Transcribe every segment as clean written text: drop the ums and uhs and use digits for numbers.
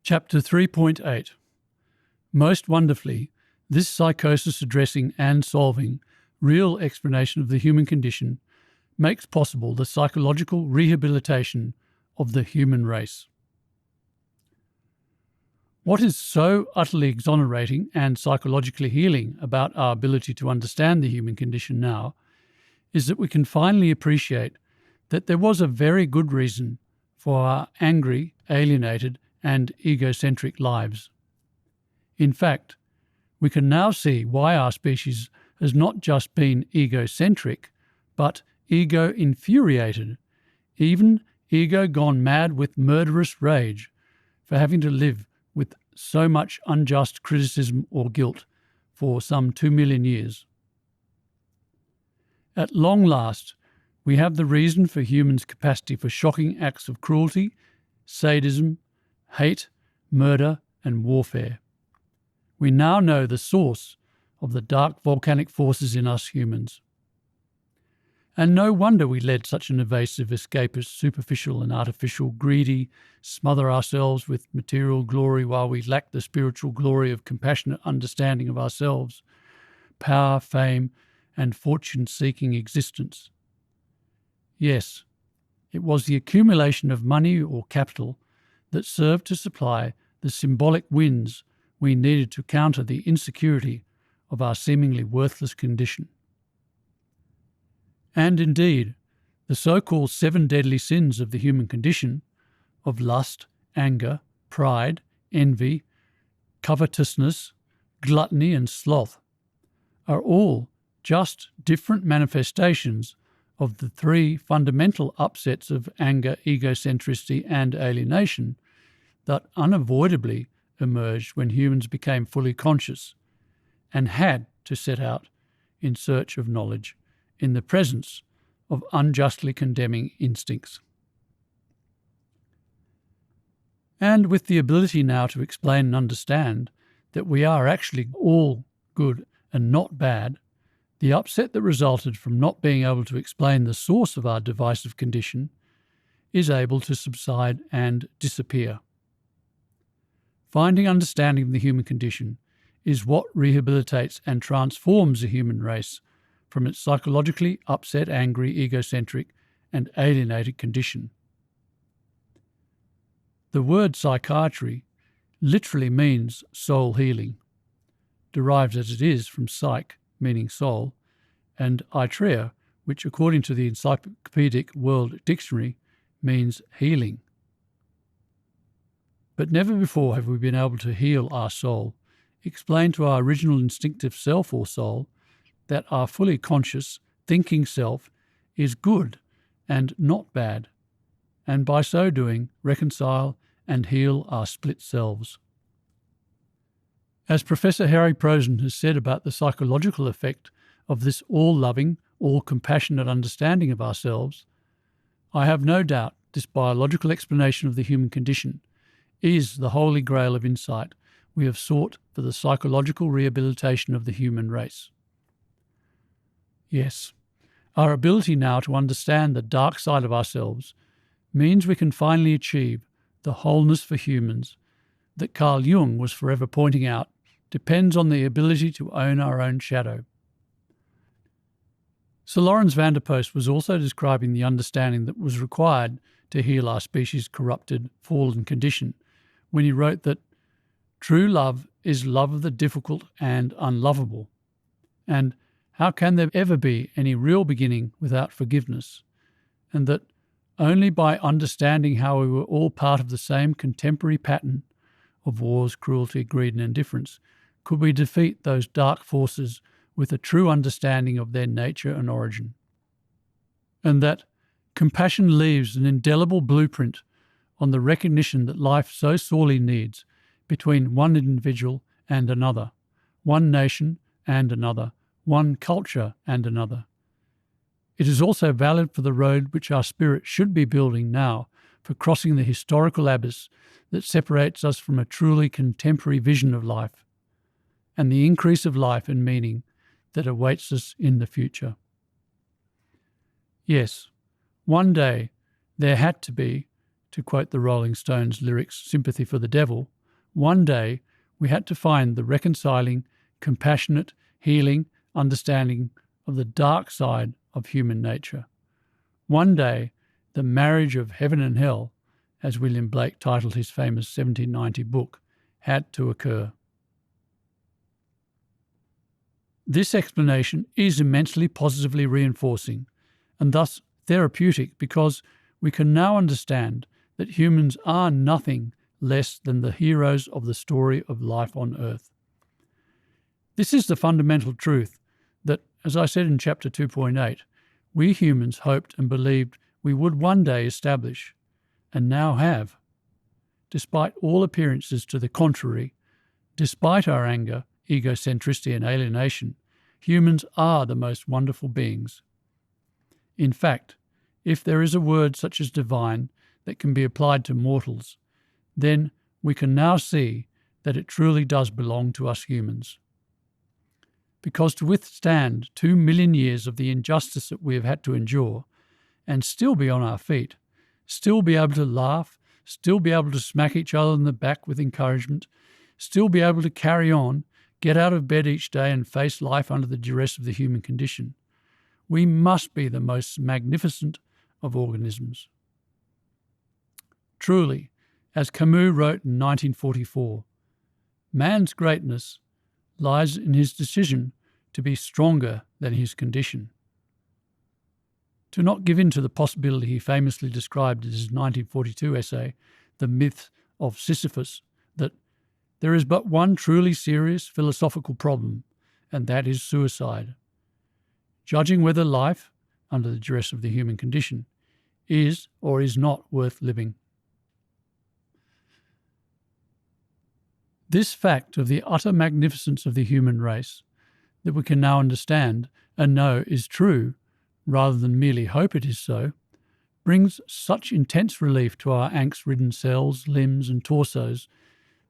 Chapter 3.8. Most wonderfully, this psychosis-addressing-and-solving real explanation of the human condition makes possible the psychological rehabilitation of the human race. What is so utterly exonerating and psychologically healing about our ability to understand the human condition now is that we can finally appreciate that there was a very good reason for our angry, alienated, and egocentric lives. In fact, we can now see why our species has not just been egocentric, but ego-infuriated, even ego gone mad with murderous rage for having to live with so much unjust criticism or guilt for some 2 million years. At long last, we have the reason for humans' capacity for shocking acts of cruelty, sadism, hate, murder, and warfare. We now know the source of the dark volcanic forces in us humans. And no wonder we led such an evasive, escapist, superficial and artificial, greedy, smother ourselves with material glory while we lack the spiritual glory of compassionate understanding of ourselves, power, fame, and fortune-seeking existence. Yes, it was the accumulation of money or capital that served to supply the symbolic winds we needed to counter the insecurity of our seemingly worthless condition. And indeed, the so-called 7 deadly sins of the human condition, of lust, anger, pride, envy, covetousness, gluttony, and sloth, are all just different manifestations of the 3 fundamental upsets of anger, egocentricity, and alienation that unavoidably emerged when humans became fully conscious and had to set out in search of knowledge in the presence of unjustly condemning instincts. And with the ability now to explain and understand that we are actually all good and not bad, the upset that resulted from not being able to explain the source of our divisive condition is able to subside and disappear. Finding understanding of the human condition is what rehabilitates and transforms the human race from its psychologically upset, angry, egocentric, and alienated condition. The word psychiatry literally means soul healing, derived as it is from psyche, meaning soul, and aitreia, which according to the Encyclopedic World Dictionary means healing. But never before have we been able to heal our soul, explain to our original instinctive self or soul that our fully conscious, thinking self is good and not bad, and by so doing reconcile and heal our split selves. As Professor Harry Prosen has said about the psychological effect of this all-loving, all-compassionate understanding of ourselves, I have no doubt this biological explanation of the human condition is the holy grail of insight we have sought for the psychological rehabilitation of the human race. Yes, our ability now to understand the dark side of ourselves means we can finally achieve the wholeness for humans that Carl Jung was forever pointing out depends on the ability to own our own shadow. Sir Lawrence van der Post was also describing the understanding that was required to heal our species' corrupted, fallen condition when he wrote that true love is love of the difficult and unlovable, and how can there ever be any real beginning without forgiveness, and that only by understanding how we were all part of the same contemporary pattern of wars, cruelty, greed, and indifference could we defeat those dark forces with a true understanding of their nature and origin. And that compassion leaves an indelible blueprint on the recognition that life so sorely needs between one individual and another, one nation and another, one culture and another. It is also valid for the road which our spirit should be building now for crossing the historical abyss that separates us from a truly contemporary vision of life, and the increase of life and meaning that awaits us in the future. Yes, one day there had to be, to quote the Rolling Stones lyrics "Sympathy for the Devil," one day we had to find the reconciling, compassionate, healing understanding of the dark side of human nature. One day, the marriage of heaven and hell, as William Blake titled his famous 1790 book, had to occur. This explanation is immensely positively reinforcing and thus therapeutic because we can now understand that humans are nothing less than the heroes of the story of life on Earth. This is the fundamental truth that, as I said in chapter 2.8, we humans hoped and believed we would one day establish, and now have. Despite all appearances to the contrary, despite our anger, egocentricity and alienation, humans are the most wonderful beings. In fact, if there is a word such as divine that can be applied to mortals, then we can now see that it truly does belong to us humans. Because to withstand 2 million years of the injustice that we have had to endure, and still be on our feet, still be able to laugh, still be able to smack each other in the back with encouragement, still be able to carry on, get out of bed each day and face life under the duress of the human condition, we must be the most magnificent of organisms. Truly, as Camus wrote in 1944, man's greatness lies in his decision to be stronger than his condition. To not give in to the possibility he famously described in his 1942 essay, The Myth of Sisyphus, that there is but one truly serious philosophical problem, and that is suicide. Judging whether life, under the duress of the human condition, is or is not worth living. This fact of the utter magnificence of the human race, that we can now understand and know is true, rather than merely hope it is so, brings such intense relief to our angst-ridden cells, limbs and torsos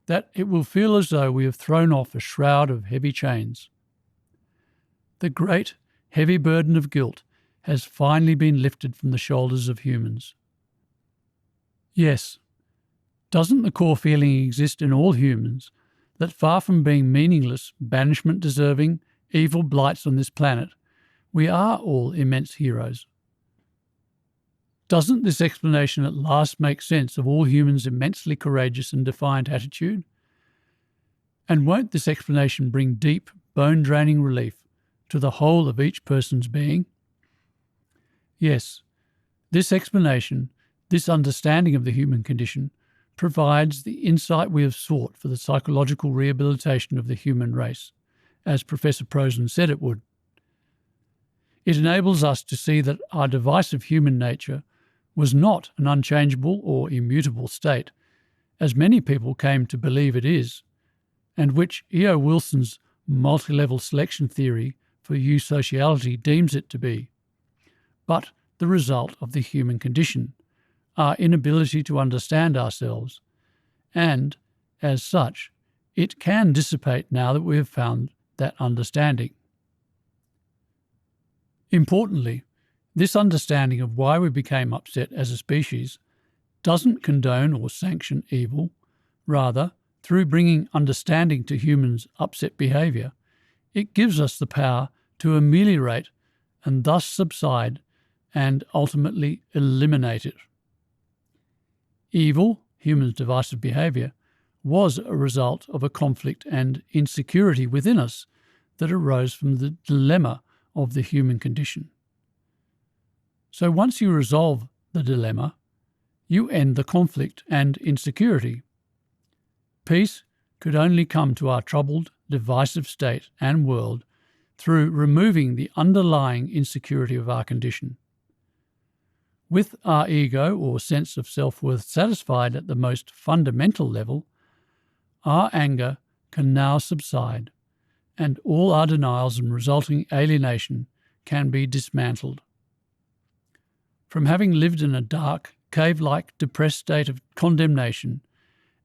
that it will feel as though we have thrown off a shroud of heavy chains. The great, heavy burden of guilt has finally been lifted from the shoulders of humans. Yes, doesn't the core feeling exist in all humans that far from being meaningless, banishment-deserving, evil blights on this planet, we are all immense heroes? Doesn't this explanation at last make sense of all humans' immensely courageous and defiant attitude? And won't this explanation bring deep, bone-draining relief to the whole of each person's being? Yes, this explanation, this understanding of the human condition, provides the insight we have sought for the psychological rehabilitation of the human race, as Professor Prozan said it would. It enables us to see that our divisive human nature was not an unchangeable or immutable state, as many people came to believe it is, and which E.O. Wilson's multi-level selection theory for eusociality deems it to be, but the result of the human condition, our inability to understand ourselves, and, as such, it can dissipate now that we have found that understanding. Importantly, this understanding of why we became upset as a species doesn't condone or sanction evil. Rather, through bringing understanding to humans' upset behaviour, it gives us the power to ameliorate and thus subside and ultimately eliminate it. Evil, humans' divisive behaviour, was a result of a conflict and insecurity within us that arose from the dilemma of the human condition. So once you resolve the dilemma, you end the conflict and insecurity. Peace could only come to our troubled, divisive state and world through removing the underlying insecurity of our condition. With our ego or sense of self-worth satisfied at the most fundamental level, our anger can now subside, and all our denials and resulting alienation can be dismantled. From having lived in a dark, cave-like, depressed state of condemnation,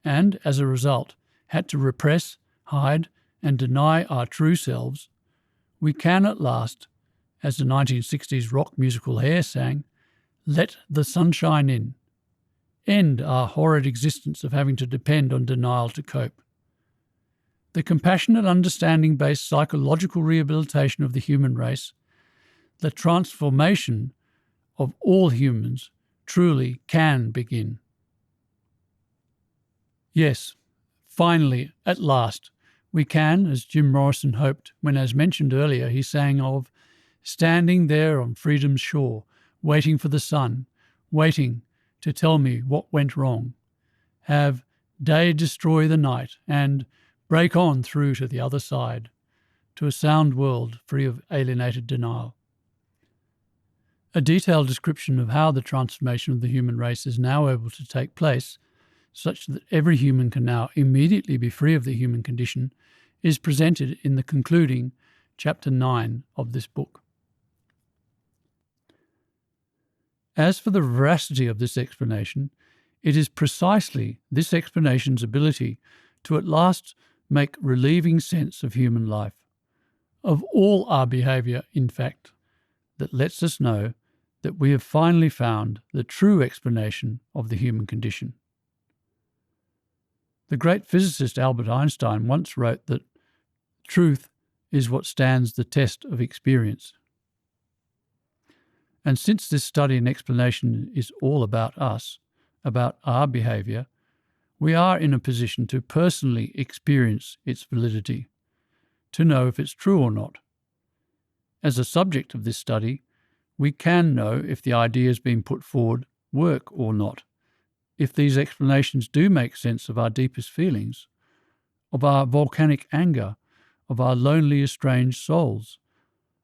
and, as a result, had to repress, hide, and deny our true selves, we can at last, as the 1960s rock musical Hair sang, let the sunshine in. end our horrid existence of having to depend on denial to cope. The compassionate, understanding-based psychological rehabilitation of the human race, the transformation of all humans, truly can begin. Yes, finally, at last, we can, as Jim Morrison hoped when, as mentioned earlier, he sang of standing there on freedom's shore, waiting for the sun, waiting to tell me what went wrong, have day destroy the night and break on through to the other side, to a sound world free of alienated denial. A detailed description of how the transformation of the human race is now able to take place, such that every human can now immediately be free of the human condition, is presented in the concluding Chapter 9 of this book. As for the veracity of this explanation, it is precisely this explanation's ability to at last make relieving sense of human life, of all our behaviour, in fact, that lets us know that we have finally found the true explanation of the human condition. The great physicist Albert Einstein once wrote that truth is what stands the test of experience. And since this study and explanation is all about us, about our behaviour, we are in a position to personally experience its validity, to know if it's true or not. As a subject of this study, we can know if the ideas being put forward work or not, if these explanations do make sense of our deepest feelings, of our volcanic anger, of our lonely estranged souls,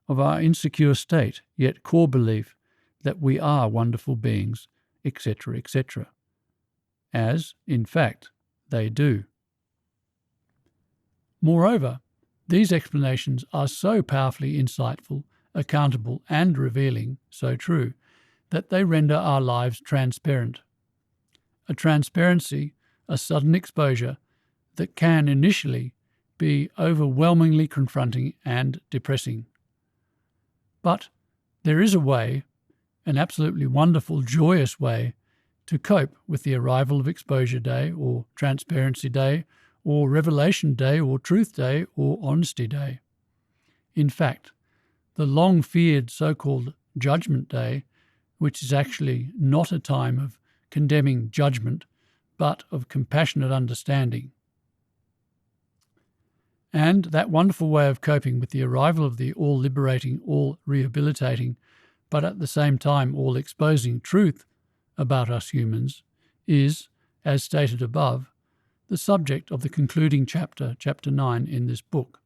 of our insecure state, yet core belief that we are wonderful beings, etc., etc., as, in fact, they do. Moreover, these explanations are so powerfully insightful, accountable, and revealing, so true, that they render our lives transparent. A transparency, a sudden exposure, that can initially be overwhelmingly confronting and depressing. But there is a way, an absolutely wonderful, joyous way, to cope with the arrival of Exposure Day, or Transparency Day, or Revelation Day, or Truth Day, or Honesty Day. In fact, the long-feared so-called Judgment Day, which is actually not a time of condemning judgment, but of compassionate understanding. And that wonderful way of coping with the arrival of the all-liberating, all-rehabilitating, but at the same time all-exposing truth about us humans is, as stated above, the subject of the concluding chapter, Chapter 9, in this book.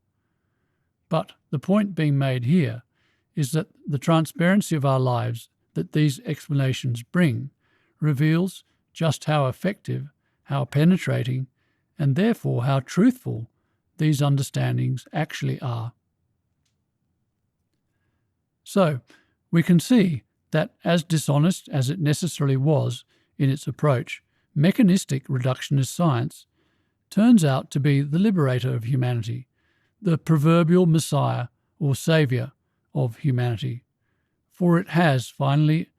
But the point being made here is that the transparency of our lives that these explanations bring reveals just how effective, how penetrating, and therefore how truthful these understandings actually are. So, we can see that as dishonest as it necessarily was in its approach, mechanistic reductionist science turns out to be the liberator of humanity, the proverbial messiah or saviour of humanity, for it has finally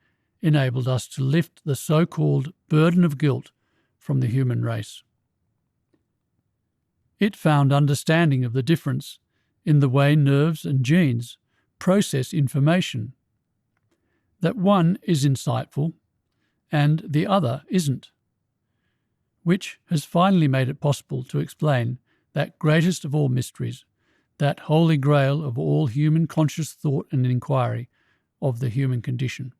enabled us to lift the so-called burden of guilt from the human race. It found understanding of the difference in the way nerves and genes process information, that one is insightful and the other isn't, which has finally made it possible to explain that greatest of all mysteries, that holy grail of all human conscious thought and inquiry of the human condition.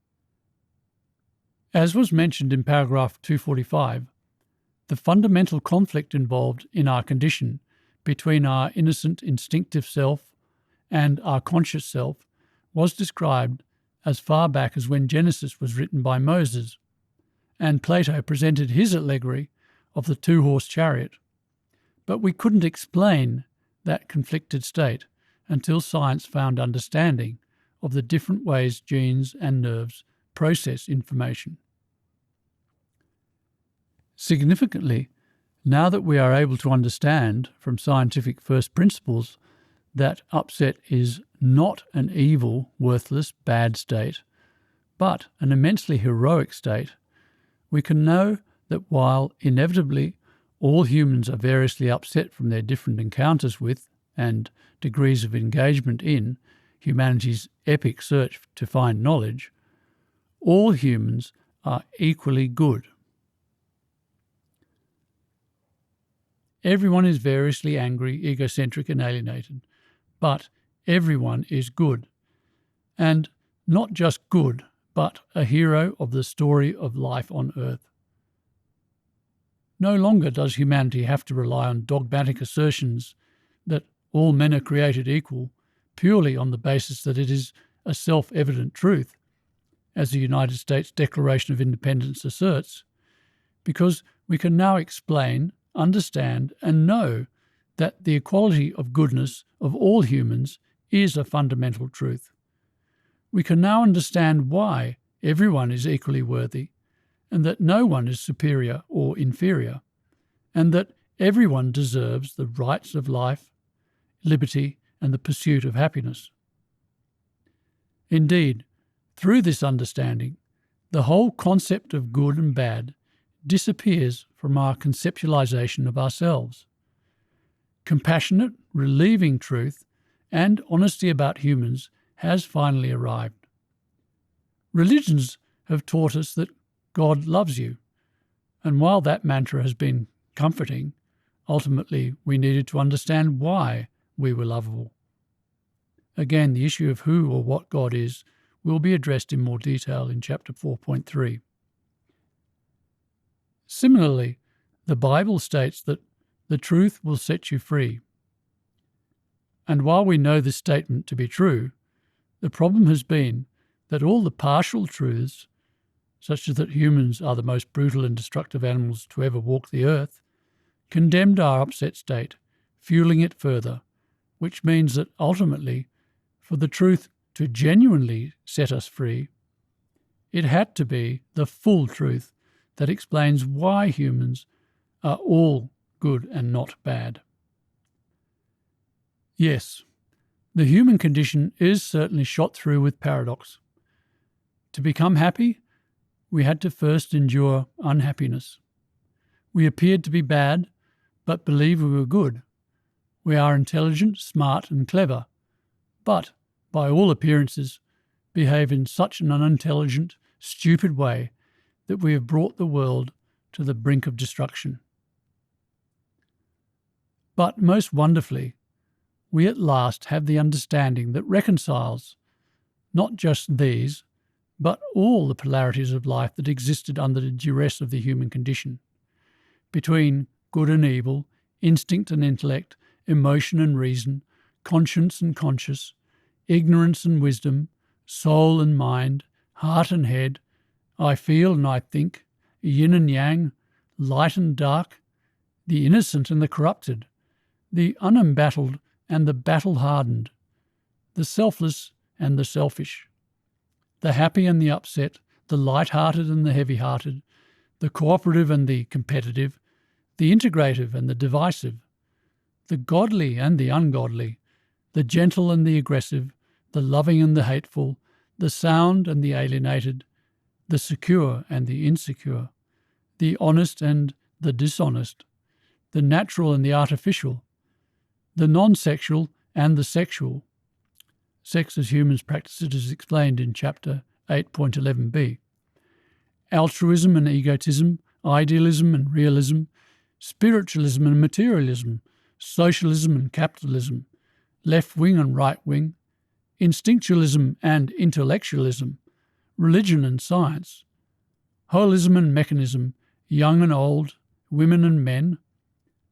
As was mentioned in paragraph 245, the fundamental conflict involved in our condition between our innocent instinctive self and our conscious self was described as far back as when Genesis was written by Moses, and Plato presented his allegory of the two-horse chariot. But we couldn't explain that conflicted state until science found understanding of the different ways genes and nerves process information. Significantly, now that we are able to understand from scientific first principles that upset is not an evil, worthless, bad state, but an immensely heroic state, we can know that while inevitably all humans are variously upset from their different encounters with and degrees of engagement in humanity's epic search to find knowledge, all humans are equally good. Everyone is variously angry, egocentric and alienated, but everyone is good. And not just good, but a hero of the story of life on Earth. No longer does humanity have to rely on dogmatic assertions that all men are created equal purely on the basis that it is a self-evident truth, as the United States Declaration of Independence asserts, because we can now explain, understand, and know that the equality of goodness of all humans is a fundamental truth. We can now understand why everyone is equally worthy, and that no one is superior or inferior, and that everyone deserves the rights of life, liberty, and the pursuit of happiness. Indeed, through this understanding, the whole concept of good and bad disappears from our conceptualization of ourselves. Compassionate, relieving truth and honesty about humans has finally arrived. Religions have taught us that God loves you, and while that mantra has been comforting, ultimately we needed to understand why we were lovable. Again, the issue of who or what God is will be addressed in more detail in chapter 4.3. Similarly, the Bible states that the truth will set you free. And while we know this statement to be true, the problem has been that all the partial truths, such as that humans are the most brutal and destructive animals to ever walk the earth, condemned our upset state, fueling it further, which means that ultimately, for the truth to genuinely set us free, it had to be the full truth that explains why humans are all good and not bad. Yes, the human condition is certainly shot through with paradox. To become happy, we had to first endure unhappiness. We appeared to be bad, but believe we were good. We are intelligent, smart, and clever, but, by all appearances, behave in such an unintelligent, stupid way that we have brought the world to the brink of destruction. But most wonderfully, we at last have the understanding that reconciles not just these, but all the polarities of life that existed under the duress of the human condition, between good and evil, instinct and intellect, emotion and reason, conscience and conscious, ignorance and wisdom, soul and mind, heart and head, I feel and I think, yin and yang, light and dark, the innocent and the corrupted, the unembattled and the battle-hardened, the selfless and the selfish, the happy and the upset, the light-hearted and the heavy-hearted, the cooperative and the competitive, the integrative and the divisive, the godly and the ungodly, the gentle and the aggressive, the loving and the hateful, the sound and the alienated, the secure and the insecure, the honest and the dishonest, the natural and the artificial, the non-sexual and the sexual. Sex as humans practice it is explained in chapter 8.11b. Altruism and egotism, idealism and realism, spiritualism and materialism, socialism and capitalism, left wing and right wing, instinctualism and intellectualism, religion and science, holism and mechanism, young and old, women and men.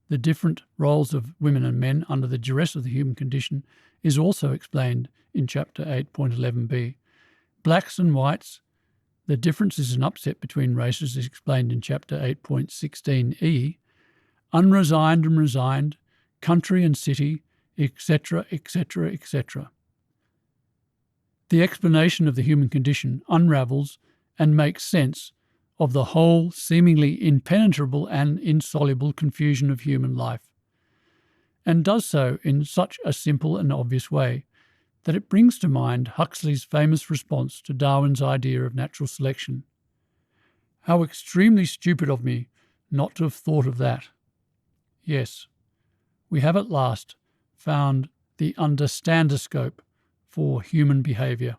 The different roles of women and men under the duress of the human condition is also explained in chapter 8.11b. Blacks and whites, the differences in upset between races is explained in chapter 8.16e. Unresigned and resigned, country and city, etc., etc., etc. The explanation of the human condition unravels and makes sense of the whole seemingly impenetrable and insoluble confusion of human life, and does so in such a simple and obvious way that it brings to mind Huxley's famous response to Darwin's idea of natural selection. How extremely stupid of me not to have thought of that. Yes, we have at last found the understandoscope for human behaviour.